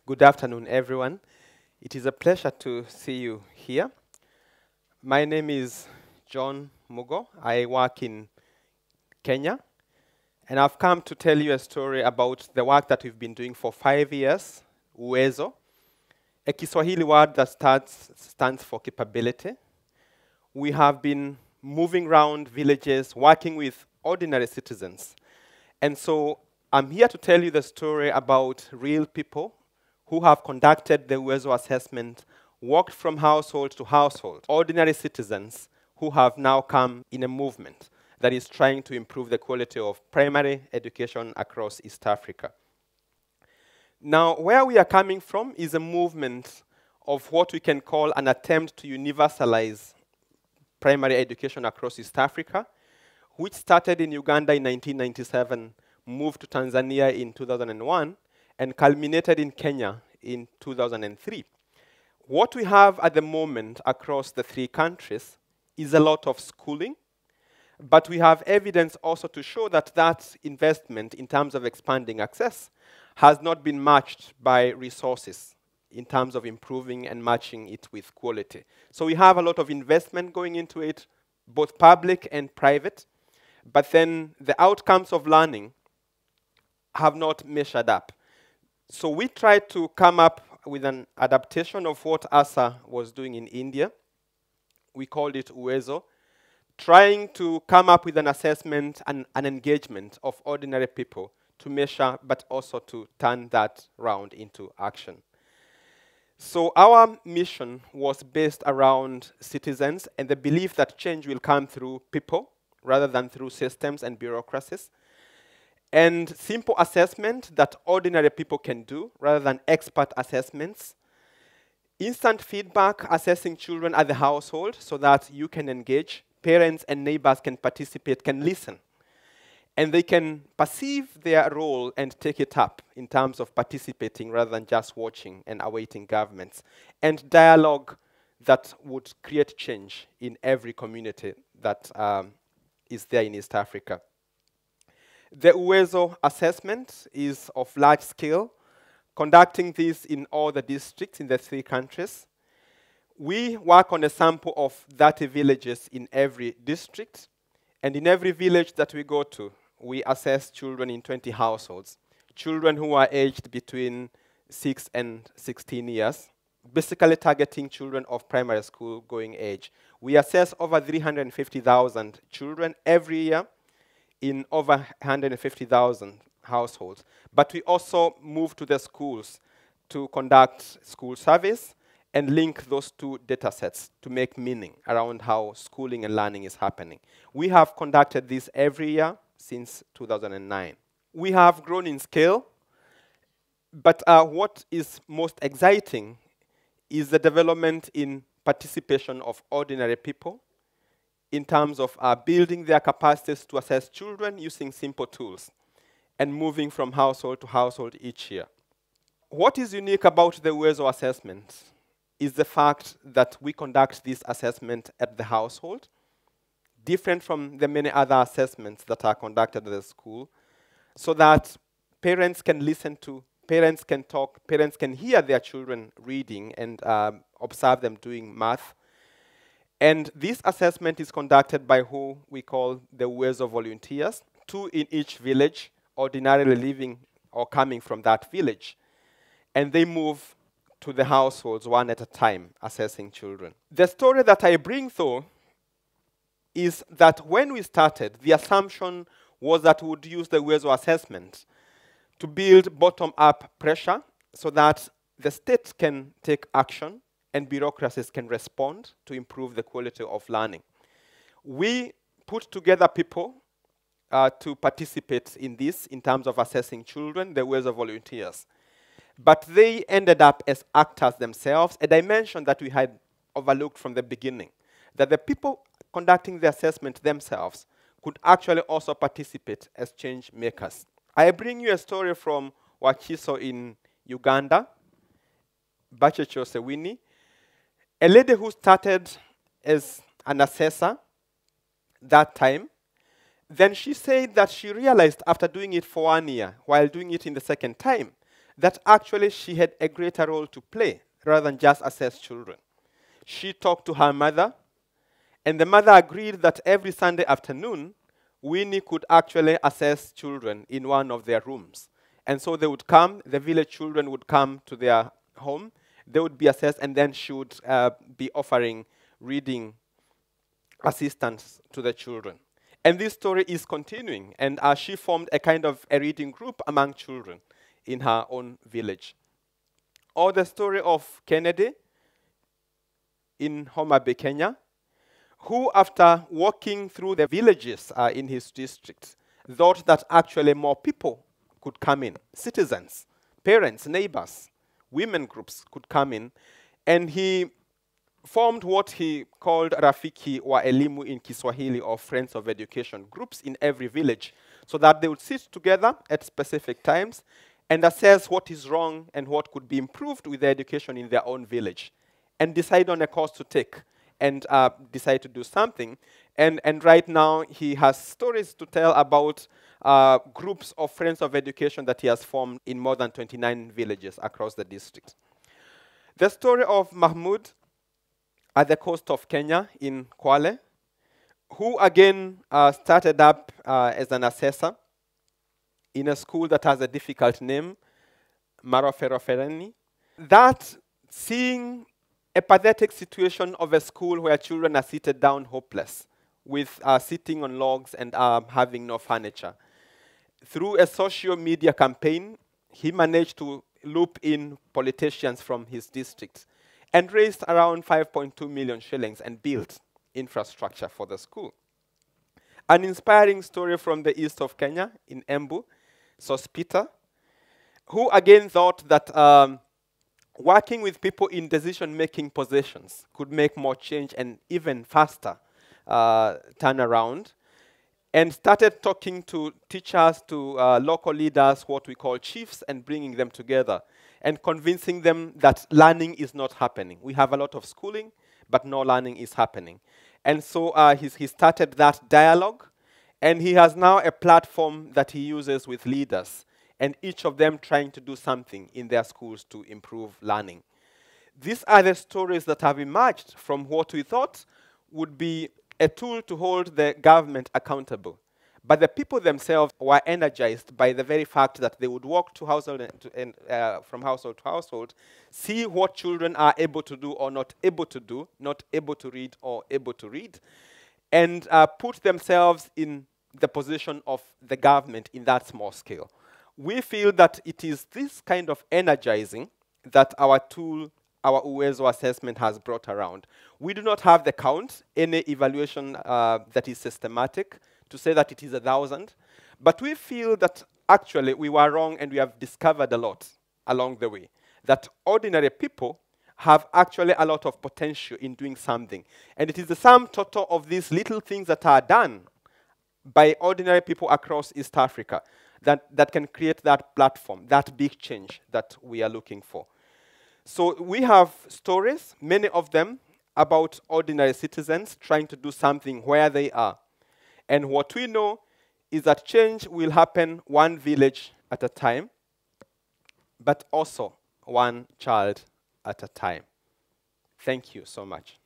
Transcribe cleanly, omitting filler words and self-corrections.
Good afternoon, everyone. It is a pleasure to see you here. My name is John Mugo. I work in Kenya, and I've come to tell you a story about the work that we've been doing for 5 years, Uwezo, a Kiswahili word that stands for capability. We have been moving around villages, working with ordinary citizens. And so I'm here to tell you the story about real people who have conducted the Uwezo assessment, walked from household to household, ordinary citizens who have now come in a movement that is trying to improve the quality of primary education across East Africa. Now, where we are coming from is a movement of what we can call an attempt to universalize primary education across East Africa, which started in Uganda in 1997, moved to Tanzania in 2001, and culminated in Kenya in 2003. What we have at the moment across the three countries is a lot of schooling, but we have evidence also to show that that investment in terms of expanding access has not been matched by resources in terms of improving and matching it with quality. So we have a lot of investment going into it, both public and private, but then the outcomes of learning have not measured up. So we tried to come up with an adaptation of what ASA was doing in India. We called it Uwezo, trying to come up with an assessment and an engagement of ordinary people to measure, but also to turn that round into action. So our mission was based around citizens and the belief that change will come through people rather than through systems and bureaucracies. And simple assessment that ordinary people can do rather than expert assessments. Instant feedback, assessing children at the household so that you can engage. Parents and neighbors can participate, can listen. And they can perceive their role and take it up in terms of participating rather than just watching and awaiting governments. And dialogue that would create change in every community that is there in East Africa. The Uwezo assessment is of large scale, conducting this in all the districts in the three countries. We work on a sample of 30 villages in every district, and in every village that we go to, we assess children in 20 households, children who are aged between 6 and 16 years, basically targeting children of primary school going age. We assess over 350,000 children every year in over 150,000 households. But we also move to the schools to conduct school surveys and link those two data sets to make meaning around how schooling and learning is happening. We have conducted this every year since 2009. We have grown in scale, but what is most exciting is the development in participation of ordinary people in terms of building their capacities to assess children using simple tools and moving from household to household each year. What is unique about the Uwezo assessment is the fact that we conduct this assessment at the household, different from the many other assessments that are conducted at the school, so that parents can listen to, parents can talk, parents can hear their children reading and observe them doing math. And this assessment is conducted by who we call the Uwezo volunteers, 2 in each village, ordinarily living or coming from that village. And they move to the households one at a time, assessing children. The story that I bring, though, is that when we started, the assumption was that we would use the Uwezo assessment to build bottom-up pressure so that the state can take action and bureaucracies can respond to improve the quality of learning. We put together people to participate in this in terms of assessing children, the Uwezo volunteers. But they ended up as actors themselves, a dimension that we had overlooked from the beginning, that the people conducting the assessment themselves could actually also participate as change makers. I bring you a story from Wakiso in Uganda, Bachecho Sewini, a lady who started as an assessor that time. Then she said that she realized after doing it for 1 year, while doing it in the second time, that actually she had a greater role to play rather than just assess children. She talked to her mother, and the mother agreed that every Sunday afternoon, Winnie could actually assess children in one of their rooms. And so they would come, the village children would come to their home, they would be assessed, and then she would be offering reading assistance to the children. And this story is continuing, and she formed a kind of a reading group among children in her own village. Or the story of Kennedy in Homa Bay, Kenya, who, after walking through the villages in his district, thought that actually more people could come in. Citizens, parents, neighbors, women groups could come in. And he formed what he called Rafiki wa Elimu in Kiswahili, or Friends of Education, groups in every village, so that they would sit together at specific times and assess what is wrong and what could be improved with the education in their own village, and decide on a course to take, and decide to do something. And right now, he has stories to tell about groups of Friends of Education that he has formed in more than 29 villages across the district. The story of Mahmoud at the coast of Kenya in Kwale, who again started up as an assessor in a school that has a difficult name, Maroferofereni. That, seeing a pathetic situation of a school where children are seated down hopeless, with sitting on logs and having no furniture. Through a social media campaign, he managed to loop in politicians from his district and raised around 5.2 million shillings and built infrastructure for the school. An inspiring story from the east of Kenya in Embu, Sospita, who again thought that working with people in decision-making positions could make more change and even faster turnaround, and started talking to teachers, to local leaders, what we call chiefs, and bringing them together and convincing them that learning is not happening. We have a lot of schooling, but no learning is happening. And so he started that dialogue, and he has now a platform that he uses with leaders, and each of them trying to do something in their schools to improve learning. These are the stories that have emerged from what we thought would be a tool to hold the government accountable. But the people themselves were energized by the very fact that they would walk to household from household to household, see what children are able to do or not able to do, not able to read or able to read, and put themselves in the position of the government in that small scale. We feel that it is this kind of energizing that our tool, our Uwezo assessment, has brought around. We do not have the count, any evaluation that is systematic to say that it is 1,000, but we feel that actually we were wrong, and we have discovered a lot along the way, that ordinary people have actually a lot of potential in doing something. And it is the sum total of these little things that are done by ordinary people across East Africa that can create that platform, that big change that we are looking for. So we have stories, many of them, about ordinary citizens trying to do something where they are. And what we know is that change will happen one village at a time, but also one child at a time. Thank you so much.